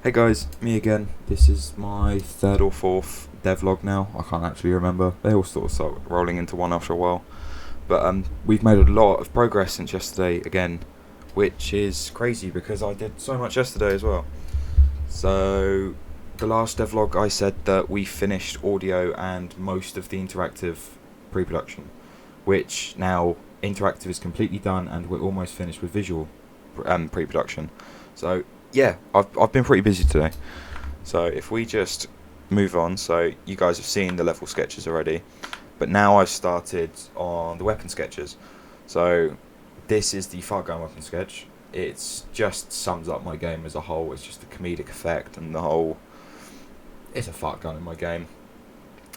Hey guys, me again. This is my third or fourth devlog now. I can't actually remember. They all sort of start rolling into one after a while. But we've made a lot of progress since yesterday again, which is crazy because I did so much yesterday as well. So the last devlog I said that we finished audio and most of the interactive pre-production, which now interactive is completely done and we're almost finished with visual pre-production. So yeah, I've been pretty busy today. So if we just move on, so you guys have seen the level sketches already, but now I've started on the weapon sketches. So this is the fart gun weapon sketch. It's just sums up my game as a whole. It's just the comedic effect and the whole. It's a fart gun in my game.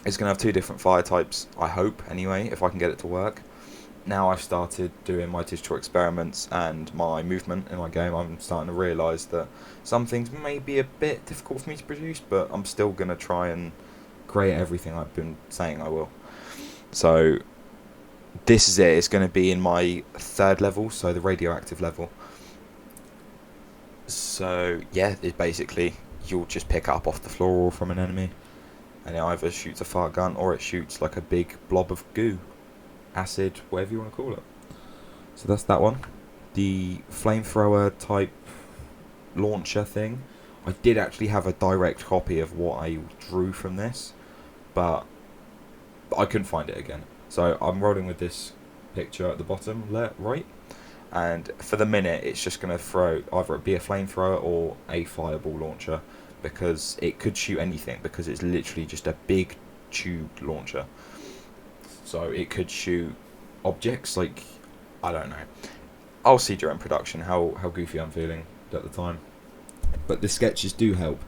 It's gonna have two different fire types. I hope anyway, if I can get it to work. Now I've started doing my digital experiments and my movement in my game, I'm starting to realise that some things may be a bit difficult for me to produce, but I'm still going to try and create everything I've been saying I will. So this is it. It's going to be in my third level, so the radioactive level. So yeah, it's basically you'll just pick up off the floor or from an enemy, and it either shoots a fart gun or it shoots like a big blob of goo, acid, whatever you want to call it. So that's that one. The flamethrower type launcher thing, I did actually have a direct copy of what I drew from this, but I couldn't find it again. So I'm rolling with this picture at the bottom right, and for the minute it's just going to throw either it be a flamethrower or a fireball launcher, because it could shoot anything, because it's literally just a big tube launcher. So it could shoot objects like, I don't know. I'll see during production how goofy I'm feeling at the time. But the sketches do help,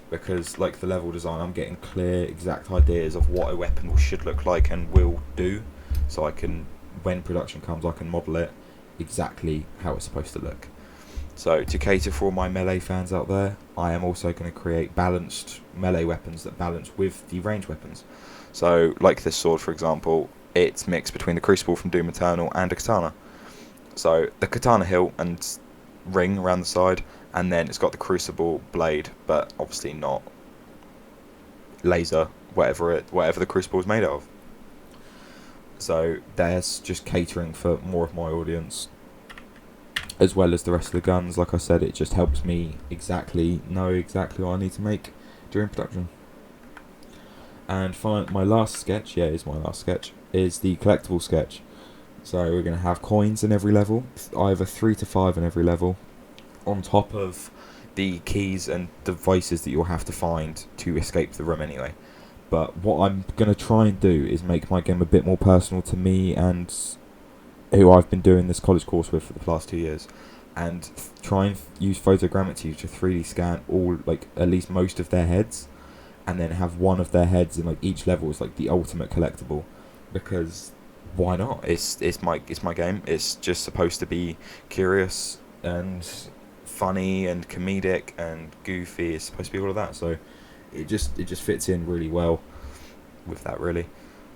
because like the level design, I'm getting clear, exact ideas of what a weapon should look like and will do. So I can, when production comes, I can model it exactly how it's supposed to look. So to cater for all my melee fans out there, I am also going to create balanced melee weapons that balance with the range weapons. So like this sword, for example, it's mixed between the Crucible from Doom Eternal and a katana. So the katana hilt and ring around the side, and then it's got the Crucible blade, but obviously not laser, whatever the Crucible is made out of. So that's just catering for more of my audience, as well as the rest of the guns. Like I said, it just helps me know exactly what I need to make during production. And my last sketch, is the collectible sketch. So we're going to have coins in every level, either 3 to 5 in every level, on top of the keys and devices that you'll have to find to escape the room anyway. But what I'm going to try and do is make my game a bit more personal to me and who I've been doing this college course with for the past 2 years, and try and use photogrammetry to 3D scan all, like, at least most of their heads, and then have one of their heads in like each level is like the ultimate collectible, because why not? It's my game. It's just supposed to be curious and funny and comedic and goofy. It's supposed to be all of that, so it just fits in really well with that, really.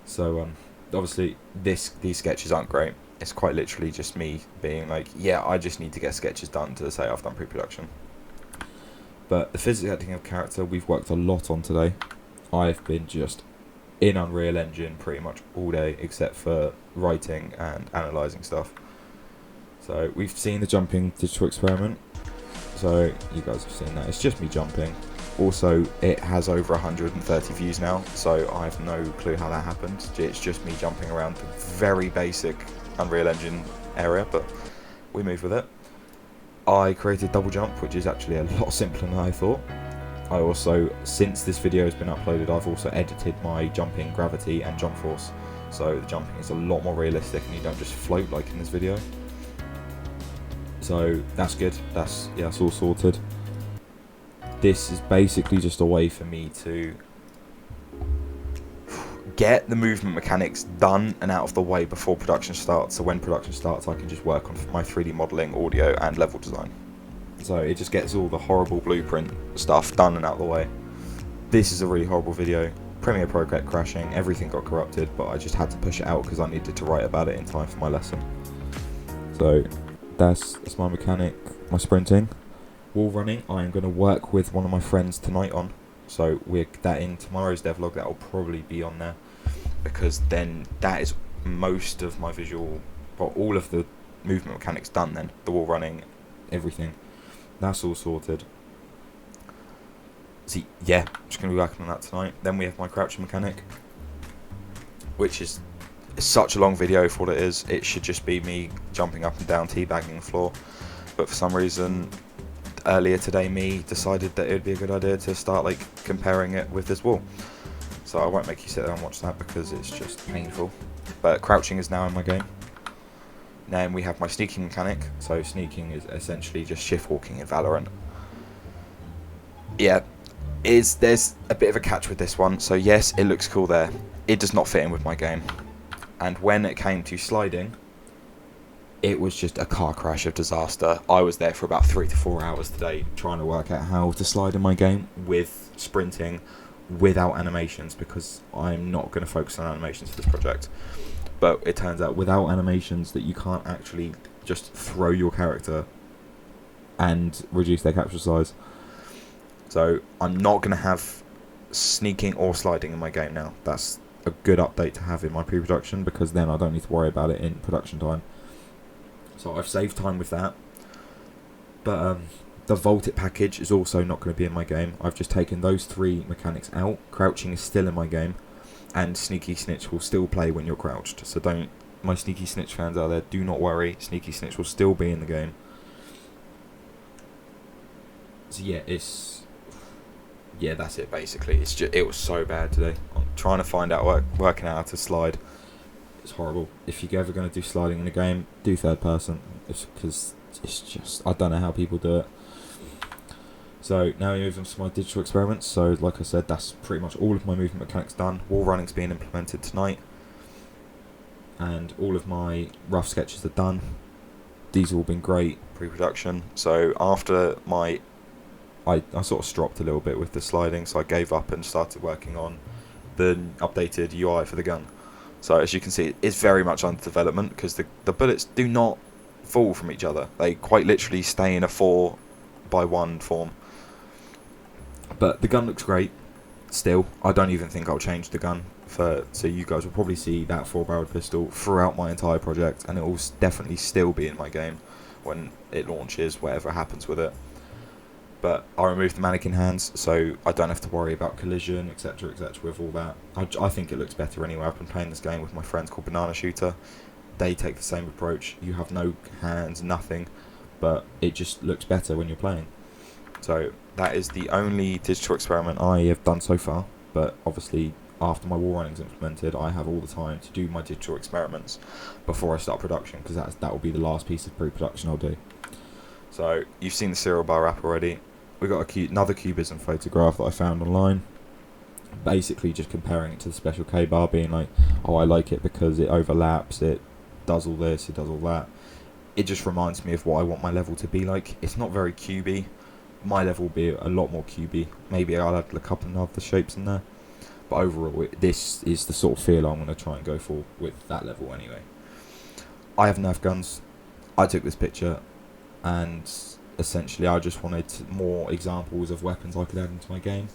So obviously these sketches aren't great. It's quite literally just me being like, yeah, I just need to get sketches done to say I've done pre-production. But the physics acting of character we've worked a lot on today. I've been just in Unreal Engine pretty much all day, except for writing and analysing stuff. So we've seen the jumping digital experiment. So you guys have seen that. It's just me jumping. Also, it has over 130 views now, so I have no clue how that happened. It's just me jumping around the very basic Unreal Engine area, but we move with it. I created double jump, which is actually a lot simpler than I thought. I also, since this video has been uploaded, I've also edited my jumping gravity and jump force, so the jumping is a lot more realistic and you don't just float like in this video. So that's good. That's all sorted. This is basically just a way for me to get the movement mechanics done and out of the way before production starts, so when production starts I can just work on my 3D modelling, audio and level design. So it just gets all the horrible blueprint stuff done and out of the way. This is a really horrible video. Premiere Pro kept crashing, everything got corrupted, but I just had to push it out because I needed to write about it in time for my lesson. So that's my mechanic, my sprinting. Wall running, I am going to work with one of my friends tonight on. So we're that in tomorrow's devlog, that will probably be on there, because then that is most of my visual, well, all of the movement mechanics done. Then the wall running, everything, that's all sorted. See, yeah, I'm just going to be working on that tonight. Then we have my crouching mechanic, which is such a long video for what it is. It should just be me jumping up and down, teabagging the floor. But for some reason, earlier today, me decided that it would be a good idea to start like comparing it with this wall. So I won't make you sit there and watch that because it's just painful. But crouching is now in my game. Then we have my sneaking mechanic. So sneaking is essentially just shift walking in Valorant. Yeah, there's a bit of a catch with this one. So yes, it looks cool there. It does not fit in with my game. And when it came to sliding, it was just a car crash of disaster. I was there for about 3 to 4 hours today trying to work out how to slide in my game with sprinting without animations, because I'm not going to focus on animations for this project. But it turns out without animations that you can't actually just throw your character and reduce their capture size. So I'm not going to have sneaking or sliding in my game now. That's a good update to have in my pre-production, because then I don't need to worry about it in production time. So I've saved time with that. But the Vault It package is also not going to be in my game. I've just taken those 3 mechanics out. Crouching is still in my game, and Sneaky Snitch will still play when you're crouched. So don't, my Sneaky Snitch fans out there, do not worry. Sneaky Snitch will still be in the game. So yeah, that's it basically. It's just, it was so bad today. I'm trying to find out working out how to slide. It's horrible. If you're ever going to do sliding in a game, do third person. Because it's just, I don't know how people do it. So now we move on to my digital experiments. So like I said, that's pretty much all of my movement mechanics done. Wall running's being implemented tonight, and all of my rough sketches are done. These have all been great pre-production. So after my I sort of stropped a little bit with the sliding, so I gave up and started working on the updated UI for the gun. So as you can see, it's very much under development, because the bullets do not fall from each other. They quite literally stay in a 4x1 form. But the gun looks great still. I don't even think I'll change the gun, so you guys will probably see that 4-barreled pistol throughout my entire project, and it will definitely still be in my game when it launches, whatever happens with it. But I removed the mannequin hands, so I don't have to worry about collision, etc, etc with all that. I think it looks better anyway. I've been playing this game with my friends called Banana Shooter. They take the same approach. You have no hands, nothing, but it just looks better when you're playing. So that is the only digital experiment I have done so far, but obviously after my wall running's implemented, I have all the time to do my digital experiments before I start production, because that will be the last piece of pre-production I'll do. So you've seen the serial bar wrap already. We've got another cubism photograph that I found online, basically just comparing it to the special K bar, being like, oh, I like it because it overlaps, it does all this, it does all that. It just reminds me of what I want my level to be like. It's not very cubey. My level will be a lot more cubey. Maybe I'll add a couple of other shapes in there, but overall this is the sort of feel I'm going to try and go for with that level anyway. I have Nerf guns. I took this picture, and essentially I just wanted more examples of weapons I could add into my game.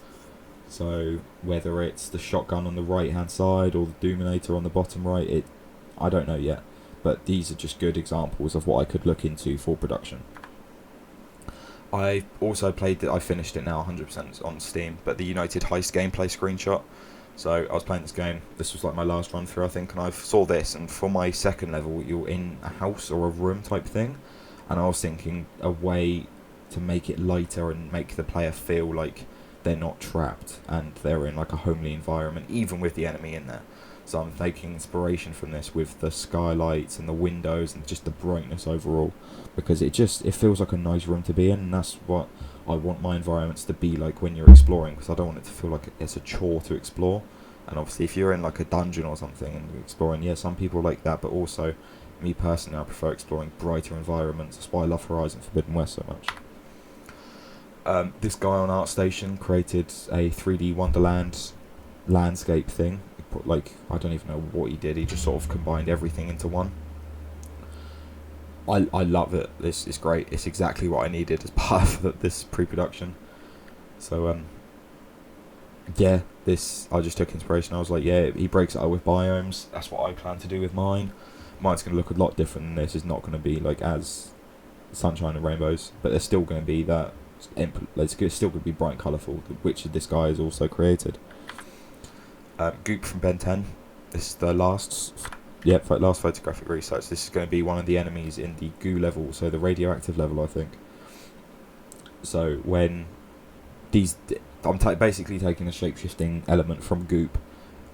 So whether it's the shotgun on the right hand side or the Doominator on the bottom right, I don't know yet, but these are just good examples of what I could look into for production. I also played it, I finished it now 100% on Steam, but the United Heist gameplay screenshot. So I was playing this game, this was like my last run through I think, and I saw this, and for my second level you're in a house or a room type thing. And I was thinking a way to make it lighter and make the player feel like they're not trapped and they're in like a homely environment, even with the enemy in there. So I'm taking inspiration from this with the skylights and the windows and just the brightness overall, because it feels like a nice room to be in, and that's what I want my environments to be like when you're exploring, because I don't want it to feel like it's a chore to explore. And obviously if you're in like a dungeon or something and you're exploring, yeah, some people like that, but also me personally, I prefer exploring brighter environments. That's why I love Horizon Forbidden West so much. This guy on ArtStation created a 3D Wonderland landscape thing. He put, I don't even know what he did. He just sort of combined everything into one. I love it. This is great. It's exactly what I needed as part of this pre-production. So yeah, this I just took inspiration. I was like, yeah, he breaks it up with biomes. That's what I plan to do with mine. Mine's going to look a lot different than this. It's not going to be like as sunshine and rainbows, but there's still going to be that. It's still going to be bright and colourful, which this guy has also created. Goop from Ben 10. This is the last photographic research. This is going to be one of the enemies in the goo level, so the radioactive level, I think. So when these, I'm basically taking a shape-shifting element from Goop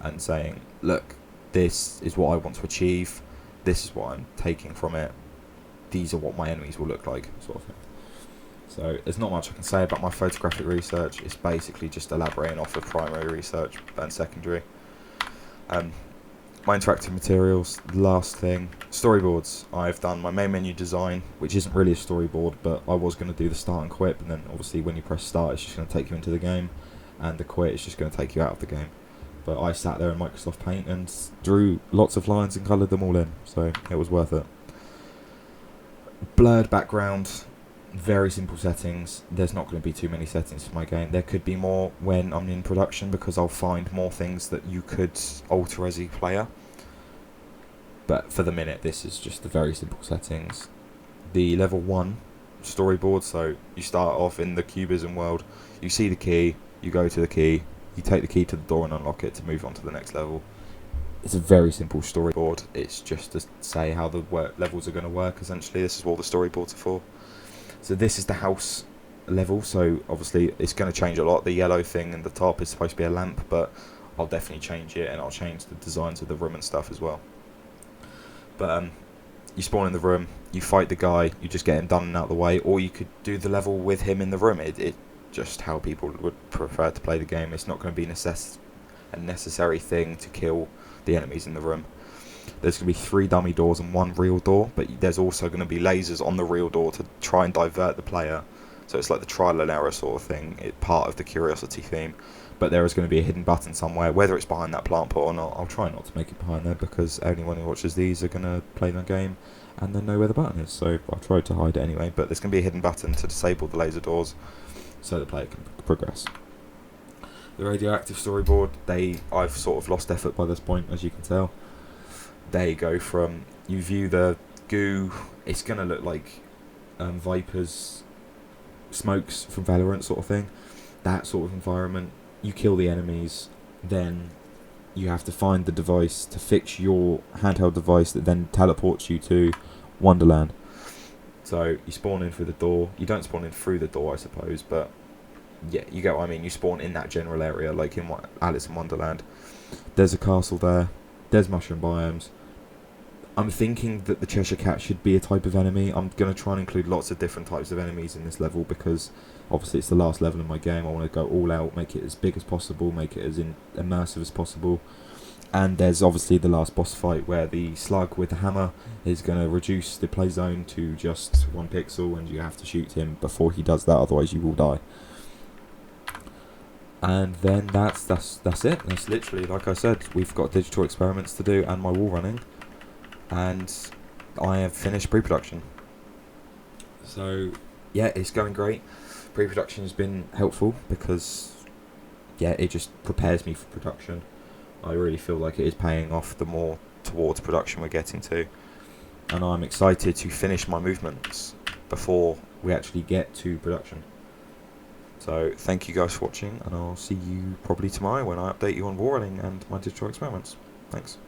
and saying, look, this is what I want to achieve. This is what I'm taking from it. These are what my enemies will look like, sort of thing. So there's not much I can say about my photographic research. It's basically just elaborating off of primary research and secondary. My interactive materials, the last thing, storyboards. I've done my main menu design, which isn't really a storyboard, but I was going to do the start and quit, and then obviously when you press start, it's just going to take you into the game, and the quit is just going to take you out of the game. But I sat there in Microsoft Paint and drew lots of lines and coloured them all in, so it was worth it. Blurred background, very simple settings. There's not going to be too many settings for my game. There could be more when I'm in production, because I'll find more things that you could alter as a player. But for the minute, this is just the very simple settings. The level 1 storyboard, so you start off in the Cubism world, you see the key, you go to the key, you take the key to the door and unlock it to move on to the next level. It's a very simple storyboard. It's just to say how the levels are going to work, essentially. This is what the storyboards are for. So this is the house level, so obviously it's going to change a lot. The yellow thing in the top is supposed to be a lamp, but I'll definitely change it, and I'll change the designs of the room and stuff as well. But you spawn in the room, you fight the guy, you just get him done and out of the way, or you could do the level with him in the room. It just how people would prefer to play the game. It's not going to be a necessary thing to kill the enemies in the room. There's going to be 3 dummy doors and 1 real door, but there's also going to be lasers on the real door to try and divert the player. So it's like the trial and error sort of thing. It's part of the curiosity theme. But there is going to be a hidden button somewhere, whether it's behind that plant pot or not. I'll try not to make it behind there, because anyone who watches these are going to play the game and then know where the button is. So I'll try to hide it anyway. But there's going to be a hidden button to disable the laser doors so the player can progress. The radioactive storyboard, I've sort of lost effort by this point, as you can tell. They go from, you view the goo, it's going to look like Viper's smokes from Valorant sort of thing. That sort of environment. You kill the enemies, then you have to find the device to fix your handheld device that then teleports you to Wonderland. So you spawn in through the door. You don't spawn in through the door, I suppose, but yeah, you get what I mean. You spawn in that general area, like in Alice in Wonderland. There's a castle there. There's mushroom biomes. I'm thinking that the Cheshire Cat should be a type of enemy. I'm going to try and include lots of different types of enemies in this level, because obviously it's the last level in my game. I want to go all out, make it as big as possible, make it as immersive as possible. And there's obviously the last boss fight, where the slug with the hammer is going to reduce the play zone to just 1 pixel, and you have to shoot him before he does that, otherwise you will die. And then that's it. That's literally, like I said, we've got digital experiments to do and my wall running, and I have finished pre-production. So yeah, it's going great. Pre-production has been helpful because yeah, it just prepares me for production. I really feel like it is paying off the more towards production we're getting to, and I'm excited to finish my movements before we actually get to production. So thank you guys for watching, and I'll see you probably tomorrow when I update you on wall running and my digital experiments. Thanks.